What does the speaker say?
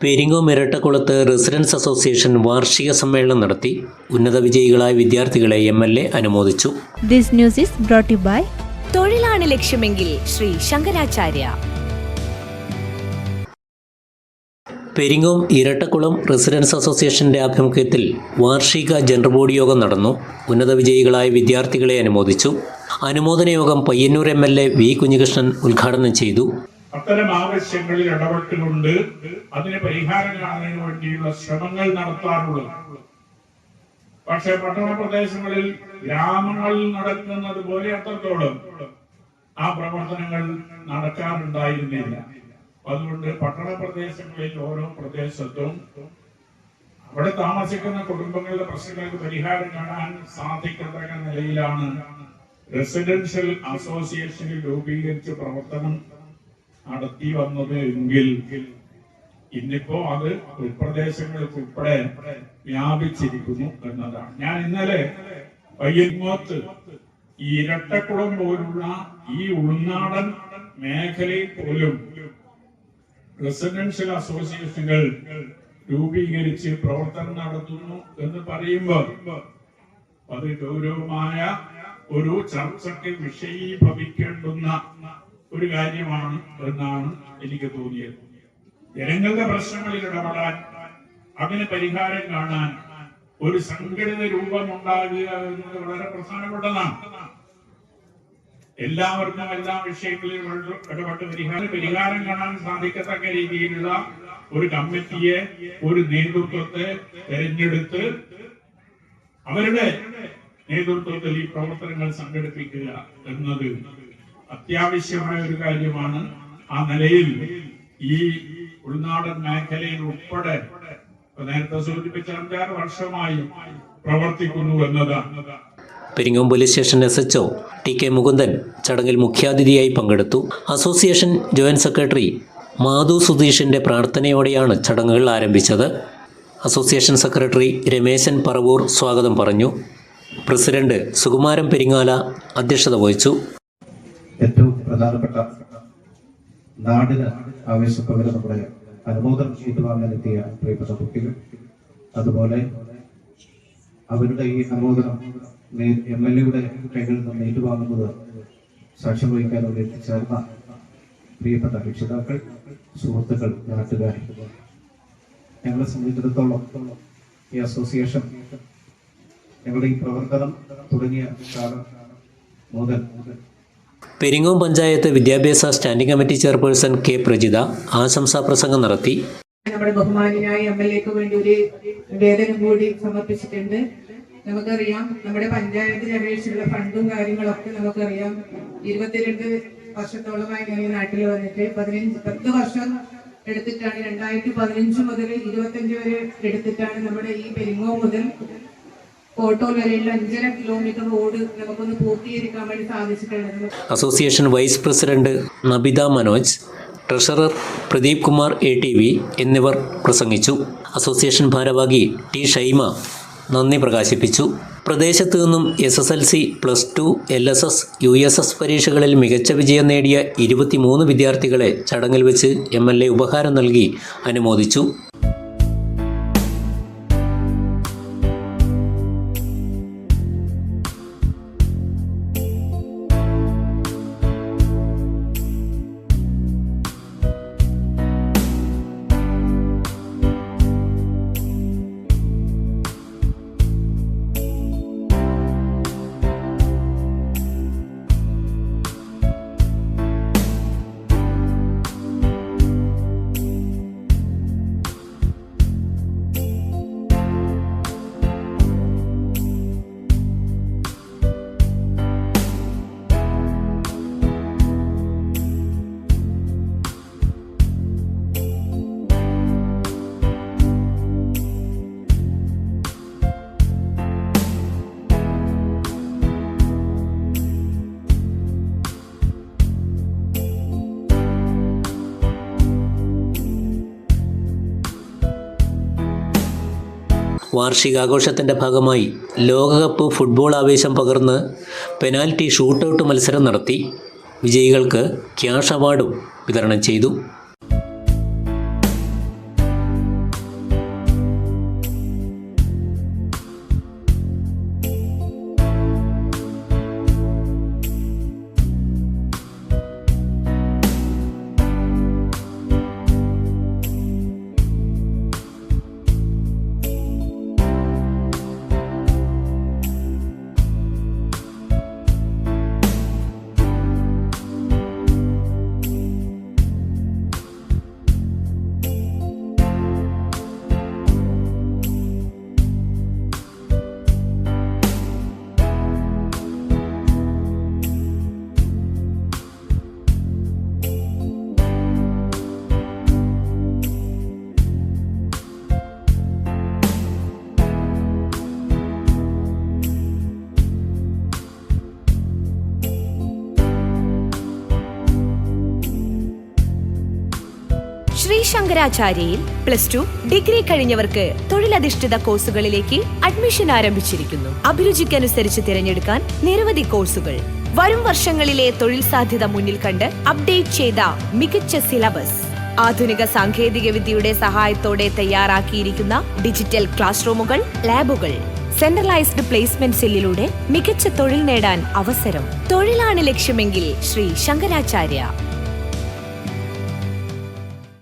Peringome ഇരട്ടക്കുളത്ത് residence association വാർഷിക സമ്മേളനം നടത്തി. ഉന്നത വിജയികളായ വിദ്യാർത്ഥികളെ MLA അനുമോദിച്ചു. This news is brought to you by തൊഴിലാണ് ലക്ഷ്യമെങ്കിൽ ശ്രീ ശങ്കരാചാര്യ. പെരിങ്ങോം ഇരട്ടക്കുളം റെസിഡൻസ് അസോസിയേഷന്റെ ആഭിമുഖ്യത്തിൽ വാർഷിക ജനറൽ ബോഡി യോഗം നടന്നു. ഉന്നത വിജയികളായ വിദ്യാർത്ഥികളെ അനുമോദിച്ചു. അനുമോദന യോഗം പയ്യന്നൂർ MLA V. കുഞ്ഞികൃഷ്ണൻ ഉദ്ഘാടനം ചെയ്തു. അത്തരം ആവശ്യങ്ങളിൽ ഇടപെട്ടുകൊണ്ട് അതിന് പരിഹാരം കാണുന്നതിന് വേണ്ടിയുള്ള ശ്രമങ്ങൾ നടത്താറുള്ളത്. പക്ഷെ പട്ടണ പ്രദേശങ്ങളിൽ ഗ്രാമങ്ങളിൽ നടക്കുന്നത് പോലെ അത്രത്തോളം ആ പ്രവർത്തനങ്ങൾ നടക്കാറുണ്ടായിരുന്നില്ല. അതുകൊണ്ട് പട്ടണ പ്രദേശങ്ങളിൽ ഓരോ പ്രദേശത്തും അവിടെ താമസിക്കുന്ന കുടുംബങ്ങളുടെ പ്രശ്നങ്ങൾക്ക് പരിഹാരം കാണാൻ സാധിക്കത്തക്ക നിലയിലാണ് റെസിഡൻഷ്യൽ അസോസിയേഷനിൽ രൂപീകരിച്ച് പ്രവർത്തനം നടത്തി വന്നത് എങ്കിൽ ഇന്നിപ്പോ അത് ഉൾപ്രദേശങ്ങൾക്ക് ഉൾപ്പെടെ വ്യാപിച്ചിരിക്കുന്നു എന്നതാണ്. ഞാൻ ഇന്നലെ പയ്യന്നൂത്ത് ഈ ഇരട്ടക്കുളം പോലുള്ള ഈ ഉൾനാടൻ മേഖലയിൽ പോലും റെസിഡൻഷ്യൽ അസോസിയേഷനുകൾ രൂപീകരിച്ച് പ്രവർത്തനം നടത്തുന്നു എന്ന് പറയുമ്പോൾ അത് ഗൗരവമായ ഒരു ചർച്ചയ്ക്ക് വിഷയീഭവിക്കേണ്ടുന്ന ഒരു കാര്യമാണ് എന്നാണ് എനിക്ക് തോന്നിയത്. ജനങ്ങളുടെ പ്രശ്നങ്ങളിൽ ഇടപെടാൻ, അതിന് പരിഹാരം കാണാൻ ഒരു സംഘടിത രൂപം ഉണ്ടാകുക എന്നത് വളരെ പ്രധാനപ്പെട്ടതാണ്. എല്ലാവർക്കും എല്ലാ വിഷയങ്ങളിലും ഇടപെട്ട് പരിഹാരം കാണാൻ സാധിക്കത്തക്ക രീതിയിലുള്ള ഒരു കമ്മിറ്റിയെ, ഒരു നേതൃത്വത്തെ തെരഞ്ഞെടുത്ത് അവരുടെ നേതൃത്വത്തിൽ ഈ പ്രവർത്തനങ്ങൾ സംഘടിപ്പിക്കുക എന്നത് അത്യാവശ്യമായ ഒരു കാര്യമാണ്. ആ നിലയിൽ ഈ ഉൾനാടൻ മേഖലയിൽ ഉൾപ്പെടെ നേരത്തെ സൂചിപ്പിച്ച 5-6 വർഷമായി പ്രവർത്തിക്കുന്നു എന്നതാണ്. Peringome police station SHO TK Mukundan ചടങ്ങിൽ മുഖ്യാതിഥിയായി പങ്കെടുത്തു. അസോസിയേഷൻ ജോയിന്റ് സെക്രട്ടറി മാധു സുധീഷിന്റെ പ്രാർത്ഥനയോടെയാണ് ചടങ്ങുകൾ ആരംഭിച്ചത്. അസോസിയേഷൻ സെക്രട്ടറി രമേശൻ പറവൂർ സ്വാഗതം പറഞ്ഞു. പ്രസിഡന്റ് സുകുമാരൻ പെരിങ്ങാല അധ്യക്ഷത വഹിച്ചു. ഏറ്റവും പ്രധാനപ്പെട്ട നാടിന് ആവേശപ്പകരം നമ്മുടെ അനുമോദനം ഏറ്റുവാങ്ങാനെത്തിയ പ്രിയപ്പെട്ട കുട്ടികൾ, അതുപോലെ അവരുടെ ഈ അനുമോദനം MLA കൈകളിൽ നിന്ന് ഏറ്റുവാങ്ങുന്നത് സാക്ഷ്യം വഹിക്കാൻ അവിടെ എത്തിച്ചേർന്ന പ്രിയപ്പെട്ട രക്ഷിതാക്കൾ, സുഹൃത്തുക്കൾ, നാട്ടുകാർ, ഞങ്ങളെ സംബന്ധിച്ചിടത്തോളം ഈ അസോസിയേഷൻ ഞങ്ങളുടെ ഈ പ്രവർത്തനം തുടങ്ങിയ കാലം മുതൽ പെരിങ്ങോം പഞ്ചായത്ത് വിദ്യാഭ്യാസ standing committee chairperson K. Prajitha ആശംസാ പ്രസംഗം നടത്തി. നമ്മുടെ ബഹുമാനായ MLAക്ക് വേണ്ടി ഒരു നിവേദനം കൂടി സമർപ്പിച്ചിട്ടുണ്ട്. നമുക്കറിയാം, നമ്മുടെ പഞ്ചായത്തിന് അപേക്ഷിച്ചുള്ള ഫണ്ടും കാര്യങ്ങളൊക്കെ നമുക്കറിയാം. 22 വർഷത്തോളമായി ഞാൻ ഈ നാട്ടിൽ വന്നിട്ട് 10 വർഷം എടുത്തിട്ടാണ് 2015 മുതൽ 25 വരെ എടുത്തിട്ടാണ് നമ്മുടെ ഈ പെരിങ്ങോം മുതൽ കോട്ടോൽ വരെയുള്ള 5.5 കിലോമീറ്റർ റോഡ് നമുക്കൊന്ന് പൂർത്തീകരിക്കാൻ വേണ്ടി സാധിച്ചിട്ടുള്ളത്. Association vice president Nabitha Manoj, treasurer Pradeep Kumar ATV എന്നിവർ പ്രസംഗിച്ചു. അസോസിയേഷൻ ഭാരവാഹി T. ഷൈമ നന്ദി പ്രകാശിപ്പിച്ചു. പ്രദേശത്തു നിന്നും SSLC, +2, LSS, USS പരീക്ഷകളിൽ മികച്ച വിജയം നേടിയ 23 വിദ്യാർത്ഥികളെ ചടങ്ങിൽ വെച്ച് MLA ഉപഹാരം നൽകി അനുമോദിച്ചു. വാർഷികാഘോഷത്തിൻ്റെ ഭാഗമായി ലോകകപ്പ് ഫുട്ബോൾ ആവേശം പകർന്ന് പെനാൽറ്റി ഷൂട്ടൗട്ട് മത്സരം നടത്തി. വിജയികൾക്ക് ക്യാഷ് അവാർഡും വിതരണം ചെയ്തു. ശ്രീ ശങ്കരാചാര്യയിൽ +2 ഡിഗ്രി കഴിഞ്ഞവർക്ക് തൊഴിലധിഷ്ഠിത കോഴ്സുകളിലേക്ക് അഡ്മിഷൻ ആരംഭിച്ചിരിക്കുന്നു. അഭിരുചിക്കനുസരിച്ച് തിരഞ്ഞെടുക്കാൻ നിരവധി കോഴ്സുകൾ. വരും വർഷങ്ങളിലെ തൊഴിൽ സാധ്യത മുന്നിൽ കണ്ട് അപ്ഡേറ്റ് ചെയ്ത മികച്ച സിലബസ്, ആധുനിക സാങ്കേതിക വിദ്യയുടെ സഹായത്തോടെ തയ്യാറാക്കിയിരിക്കുന്ന ഡിജിറ്റൽ ക്ലാസ് റൂമുകൾ, ലാബുകൾ, സെൻട്രലൈസ്ഡ് പ്ലേസ്മെന്റ് സെല്ലിലൂടെ മികച്ച തൊഴിൽ നേടാൻ അവസരം. തൊഴിലാണ് ലക്ഷ്യമെങ്കിൽ ശ്രീ ശങ്കരാചാര്യ.